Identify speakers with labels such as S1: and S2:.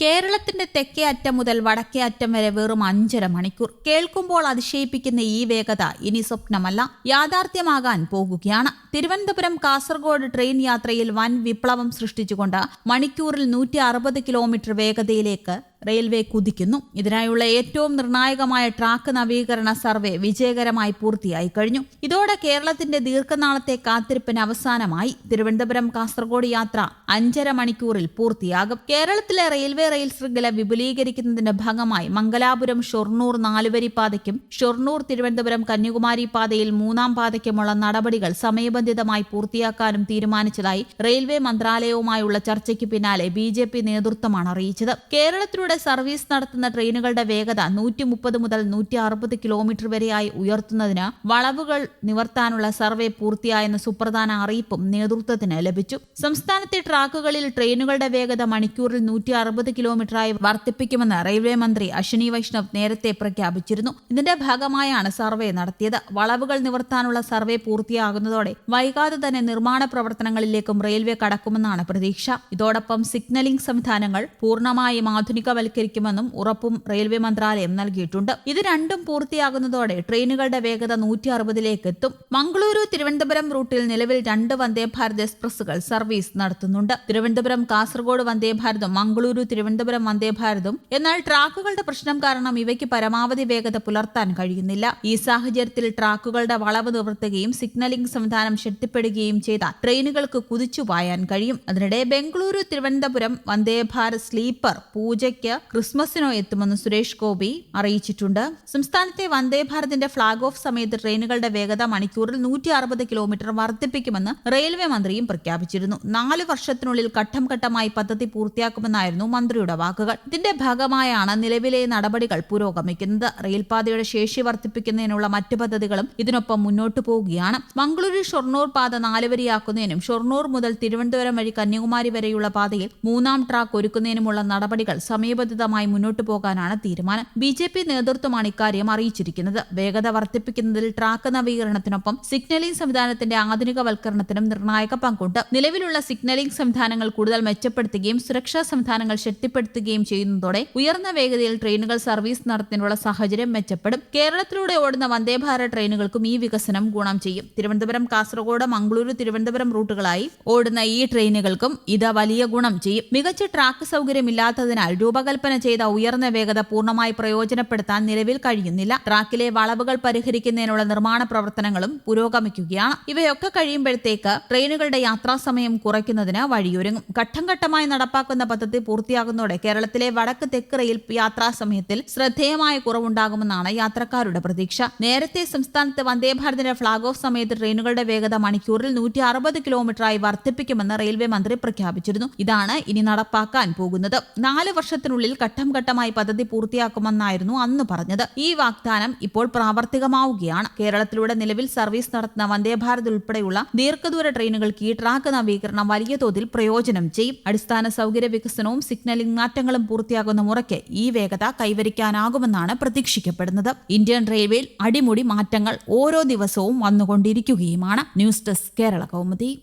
S1: കേരളത്തിന്റെ തെക്കേ അറ്റം മുതൽ വടക്കേ അറ്റം വരെ വെറും 5.5 മണിക്കൂർ. കേൾക്കുമ്പോൾ അതിശയിപ്പിക്കുന്ന ഈ വേഗത ഇനി സ്വപ്നമല്ല, യാഥാർത്ഥ്യമാകാൻ പോകുകയാണ്. തിരുവനന്തപുരം കാസർഗോഡ് ട്രെയിൻ യാത്രയിൽ വൻ വിപ്ലവം സൃഷ്ടിച്ചുകൊണ്ട് മണിക്കൂറിൽ 160 കിലോമീറ്റർ വേഗതയിലേക്ക് റെയിൽവേ കുതിക്കുന്നു. ഇതിനായുള്ള ഏറ്റവും നിർണായകമായ ട്രാക്ക് നവീകരണ സർവേ വിജയകരമായി പൂർത്തിയായി കഴിഞ്ഞു. ഇതോടെ കേരളത്തിന്റെ ദീർഘനാളത്തെ കാത്തിരിപ്പിന് അവസാനമായി. തിരുവനന്തപുരം കാസർഗോഡ് യാത്ര 5.5 മണിക്കൂറിൽ പൂർത്തിയാകും. കേരളത്തിലെ റെയിൽ ശൃംഖല വിപുലീകരിക്കുന്നതിന്റെ ഭാഗമായി മംഗലാപുരം ഷൊർണൂർ 4-വരി പാതയ്ക്കും ഷൊർണൂർ തിരുവനന്തപുരം കന്യാകുമാരി പാതയിൽ 3-ാം പാതയ്ക്കുമുള്ള നടപടികൾ സമയബന്ധിതമായി പൂർത്തിയാക്കാനും തീരുമാനിച്ചതായി റെയിൽവേ മന്ത്രാലയവുമായുള്ള ചർച്ചയ്ക്ക് പിന്നാലെ BJP നേതൃത്വമാണ് അറിയിച്ചത്. കേരളത്തിലൂടെ സർവീസ് നടത്തുന്ന ട്രെയിനുകളുടെ വേഗത 130 മുതൽ 160 കിലോമീറ്റർ വരെയായി ഉയർത്തുന്നതിന് വളവുകൾ നിവർത്താനുള്ള സർവേ പൂർത്തിയായെന്ന സുപ്രധാന അറിയിപ്പും നേതൃത്വത്തിന് ലഭിച്ചു. സംസ്ഥാനത്തെ ട്രാക്കുകളിൽ ട്രെയിനുകളുടെ വേഗത മണിക്കൂറിൽ 160 കിലോമീറ്ററായി വർദ്ധിപ്പിക്കുമെന്ന് റെയിൽവേ മന്ത്രി അശ്വിനി വൈഷ്ണവ് നേരത്തെ പ്രഖ്യാപിച്ചിരുന്നു. ഇതിന്റെ ഭാഗമായാണ് സർവേ നടത്തിയത്. വളവുകൾ നിവർത്താനുള്ള സർവേ പൂർത്തിയാകുന്നതോടെ വൈകാതെ തന്നെ നിർമ്മാണ പ്രവർത്തനങ്ങളിലേക്കും റെയിൽവേ കടക്കുമെന്നാണ് പ്രതീക്ഷ. ഇതോടൊപ്പം സിഗ്നലിംഗ് സംവിധാനങ്ങൾ പൂർണ്ണമായും ആധുനികവൽക്കരിക്കുമെന്നും ഉറപ്പും റെയിൽവേ മന്ത്രാലയം നൽകിയിട്ടുണ്ട്. ഇത് രണ്ടും പൂർത്തിയാകുന്നതോടെ ട്രെയിനുകളുടെ വേഗത 160ലേക്ക് എത്തും. മംഗളൂരു തിരുവനന്തപുരം റൂട്ടിൽ നിലവിൽ 2 വന്ദേ ഭാരത് എക്സ്പ്രസുകൾ സർവീസ് നടത്തുന്നുണ്ട്. തിരുവനന്തപുരം കാസർഗോഡ് വന്ദേ ഭാരതും മംഗളൂരു തിരുവനന്തപുരം വന്ദേ ഭാരതും. എന്നാൽ ട്രാക്കുകളുടെ പ്രശ്നം കാരണം ഇവയ്ക്ക് പരമാവധി വേഗത പുലർത്താൻ കഴിയുന്നില്ല. ഈ സാഹചര്യത്തിൽ ട്രാക്കുകളുടെ വളവ് നിവർത്തുകയും സിഗ്നലിംഗ് സംവിധാനം ശക്തിപ്പെടുകയും ചെയ്ത ട്രെയിനുകൾക്ക് കുതിച്ചുപായാൻ കഴിയും. അതിനിടെ ബംഗളൂരു തിരുവനന്തപുരം വന്ദേ ഭാരത് സ്ലീപ്പർ പൂജയ്ക്ക് ക്രിസ്മസിനോ എത്തുമെന്ന് സുരേഷ് ഗോപി അറിയിച്ചിട്ടുണ്ട്. സംസ്ഥാനത്തെ വന്ദേ ഭാരതിന്റെ ഫ്ളാഗ് ഓഫ് സമയത്ത് ട്രെയിനുകളുടെ വേഗത മണിക്കൂറിൽ 160 കിലോമീറ്റർ വർദ്ധിപ്പിക്കുമെന്ന് റെയിൽവേ മന്ത്രിയും പ്രഖ്യാപിച്ചിരുന്നു. 4 വർഷത്തിനുള്ളിൽ ഘട്ടം ഘട്ടമായി പദ്ധതി പൂർത്തിയാക്കുമെന്നായിരുന്നു മന്ത്രിയുടെ വാക്കുകൾ. ഇതിന്റെ ഭാഗമായാണ് നിലവിലെ നടപടികൾ പുരോഗമിക്കുന്നത്. റെയിൽപാതയുടെ ശേഷി വർദ്ധിപ്പിക്കുന്നതിനുള്ള മറ്റ് പദ്ധതികളും ഇതിനൊപ്പം മുന്നോട്ടു പോകുകയാണ്. മംഗളൂരു ഷൊർണൂർ പാത 4-വരിയാക്കുന്നതിനും ഷൊർണൂർ മുതൽ തിരുവനന്തപുരം വഴി കന്യാകുമാരി വരെയുള്ള പാതയിൽ 3-ാം ട്രാക്ക് ഒരുക്കുന്നതിനുമുള്ള നടപടികൾ സമയബന്ധിതമായി മുന്നോട്ടു പോകാനാണ് തീരുമാനം. BJP നേതൃത്വമാണ് ഇക്കാര്യം അറിയിച്ചിരിക്കുന്നത്. വേഗത വർദ്ധിപ്പിക്കുന്നതിൽ ട്രാക്ക് നവീകരണത്തിനൊപ്പം സിഗ്നലിംഗ് സംവിധാനത്തിന്റെ ആധുനികവൽക്കരണത്തിനും നിർണായക പങ്കുണ്ട്. നിലവിലുള്ള സിഗ്നലിംഗ് സംവിധാനങ്ങൾ കൂടുതൽ മെച്ചപ്പെടുത്തുകയും സുരക്ഷാ സംവിധാനങ്ങൾ ശക്തിപ്പെടുത്തുകയും ചെയ്യുന്നതോടെ ഉയർന്ന വേഗതയിൽ ട്രെയിനുകൾ സർവീസ് നടത്തുന്നതിനുള്ള സാഹചര്യം മെച്ചപ്പെടും. കേരളത്തിലൂടെ ഓടുന്ന വന്ദേ ഭാരത് ട്രെയിനുകൾക്കും ഈ വികസനം ഗുണം ചെയ്യും. തിരുവനന്തപുരം കാസർഗോഡ് മംഗളൂരു തിരുവനന്തപുരം റൂട്ടുകളായി ഓടുന്ന ഈ ട്രെയിനുകൾക്കും ഇത് വലിയ ഗുണം ചെയ്യും. മികച്ച ട്രാക്ക് സൗകര്യമില്ലാത്തതിനാൽ രൂപകൽപ്പന ചെയ്ത ഉയർന്ന വേഗത പൂർണ്ണമായി പ്രയോജനപ്പെടുത്താൻ നിലവിൽ കഴിയുന്നില്ല. ട്രാക്കിലെ വളവുകൾ പരിഹരിക്കുന്നതിനുള്ള നിർമ്മാണ പ്രവർത്തനങ്ങളും പുരോഗമിക്കുകയാണ്. ഇവയൊക്കെ കഴിയുമ്പോഴത്തേക്ക് ട്രെയിനുകളുടെ യാത്രാസമയം കുറയ്ക്കുന്നതിന് വഴിയൊരുങ്ങും. ഘട്ടം ഘട്ടമായി നടപ്പാക്കുന്ന പദ്ധതി പൂർത്തിയാകുന്നതോടെ കേരളത്തിലെ വടക്ക് തെക്ക് റെയിൽ യാത്രാസമയത്തിൽ ശ്രദ്ധേയമായ കുറവുണ്ടാകുമെന്നാണ് യാത്രക്കാരുടെ പ്രതീക്ഷ. നേരത്തെ സംസ്ഥാനത്ത് വന്ദേ ഭാരതിന്റെ ഫ്ളാഗ് ഓഫ് സമയത്ത് ട്രെയിനുകളുടെ വേഗത മണിക്കൂറിൽ 160 കിലോമീറ്ററായി വർദ്ധിപ്പിക്കുമെന്ന് റെയിൽവേ മന്ത്രി പ്രഖ്യാപിച്ചിരുന്നു. ഇതാണ് ഇനി നടപ്പാക്കാൻ പോകുന്നത്. 4 വർഷത്തിനുള്ളിൽ ഘട്ടം ഘട്ടമായി പദ്ധതി പൂർത്തിയാക്കുമെന്നായിരുന്നു അന്ന് പറഞ്ഞത്. ഈ വാഗ്ദാനം ഇപ്പോൾ പ്രാവർത്തികമാവുകയാണ്. കേരളത്തിലൂടെ നിലവിൽ സർവീസ് നടത്തുന്ന വന്ദേ ഭാരത് ഉൾപ്പെടെയുള്ള ദീർഘദൂര ട്രെയിനുകൾക്ക് ഈ ട്രാക്ക് നവീകരണം വലിയ തോതിൽ പ്രയോജനം ചെയ്യും. അടിസ്ഥാന സൗകര്യ വികസനവും സിഗ്നലിംഗ് മാറ്റങ്ങളും പൂർത്തിയാകുന്ന മുറയ്ക്ക് ഈ വേഗത കൈവരിക്കാനാകുമെന്നാണ് പ്രതീക്ഷിക്കപ്പെടുന്നത്. ഇന്ത്യൻ റെയിൽവേയിൽ അടിമുടി മാറ്റങ്ങൾ ഓരോ ദിവസവും വന്നുകൊണ്ടിരിക്കുകയുമാണ്. News desk Kerala Kaumudi.